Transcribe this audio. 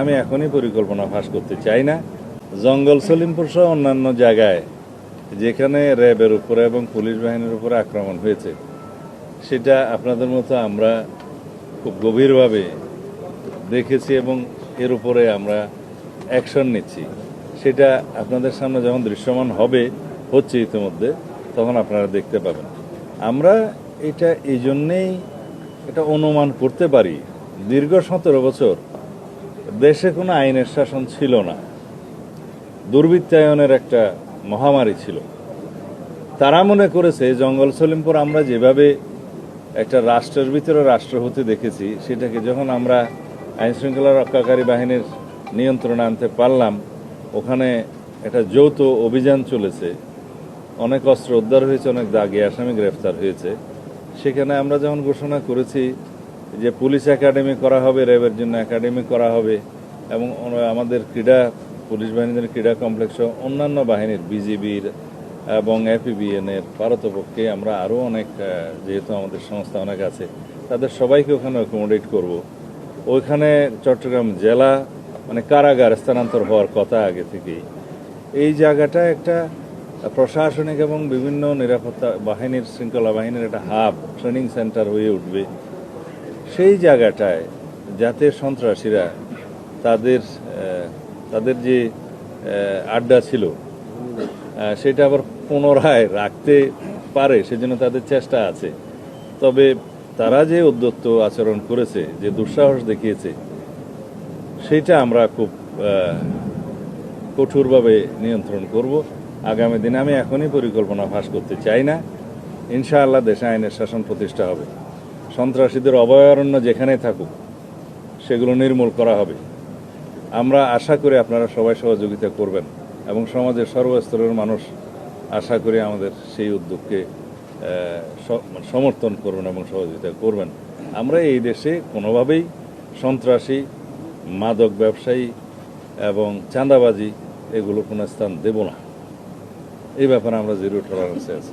আমি এখনই পরিকল্পনা ফাঁস করতে চাই না। জঙ্গল সলিমপুর সহ অন্যান্য জায়গায় যেখানে র্যাবের উপরে এবং পুলিশ বাহিনীর উপরে আক্রমণ হয়েছে, সেটা আপনাদের মতো আমরা খুব গভীরভাবে দেখেছি এবং এর উপরে আমরা অ্যাকশন নিচ্ছি। সেটা আপনাদের সামনে যখন দৃশ্যমান হচ্ছে ইতিমধ্যে, তখন আপনারা দেখতে পাবেন। আমরা এটা এই জন্যেই এটা অনুমান করতে পারি, দীর্ঘ 17 বছর দেশে কোনো আইনের শাসন ছিল না, দুর্বৃত্তায়নের একটা মহামারী ছিল। তারা মনে করেছে জঙ্গল সলিমপুর আমরা যেভাবে একটা রাষ্ট্রের ভিতরে রাষ্ট্র হতে দেখেছি, সেটাকে যখন আমরা আইনশৃঙ্খলা রক্ষাকারী বাহিনীর নিয়ন্ত্রণে আনতে পারলাম, ওখানে একটা যৌথ অভিযান চলেছে, অনেক অস্ত্র উদ্ধার হয়েছে, অনেক দাগী আসামি গ্রেফতার হয়েছে। সেখানে আমরা যখন ঘোষণা করেছি যে পুলিশ একাডেমি করা হবে, র্যাবের জন্য একাডেমি করা হবে, এবং আমাদের পুলিশ বাহিনীর ক্রীড়া কমপ্লেক্স অন্যান্য বাহিনীর বিজিবির এবং এপিবিএনের পারতপক্ষে আমরা আরও অনেক, যেহেতু আমাদের সংস্থা অনেক আছে, তাদের সবাইকে ওখানে অ্যাকোমোডেট করব। ওইখানে চট্টগ্রাম জেলা মানে কারাগার স্থানান্তর হওয়ার কথা আগে থেকেই। এই জায়গাটা একটা প্রশাসনিক এবং বিভিন্ন নিরাপত্তা বাহিনীর, শৃঙ্খলা বাহিনীর একটা হাব, ট্রেনিং সেন্টার হয়ে উঠবে। সেই জায়গাটায় যাতে সন্ত্রাসীরা তাদের যে আড্ডা ছিল সেটা আবার পুনরায় রাখতে পারে, সেজন্য তাদের চেষ্টা আছে। তবে তারা যে উদ্যত্ত আচরণ করেছে, যে দুঃসাহস দেখিয়েছে, সেটা আমরা খুব কঠোরভাবে নিয়ন্ত্রণ করব আগামী দিনে। আমি এখনই পরিকল্পনা ফাঁস করতে চাই না। ইনশাআল্লাহ দেশে আইনের শাসন প্রতিষ্ঠা হবে, সন্ত্রাসীদের অভয়ারণ্য যেখানে থাকুক সেগুলো নির্মূল করা হবে। আমরা আশা করি আপনারা সবাই সহযোগিতা করবেন এবং সমাজের সর্বস্তরের মানুষ আশা করি আমাদের সেই উদ্যোগকে সমর্থন করবেন এবং সহযোগিতা করবেন। আমরা এই দেশে কোনোভাবেই সন্ত্রাসী, মাদক ব্যবসায়ী এবং চাঁদাবাজি এগুলো কোনো স্থান দেব না। এই ব্যাপারে আমরা জিরো টলারেন্সে আছি।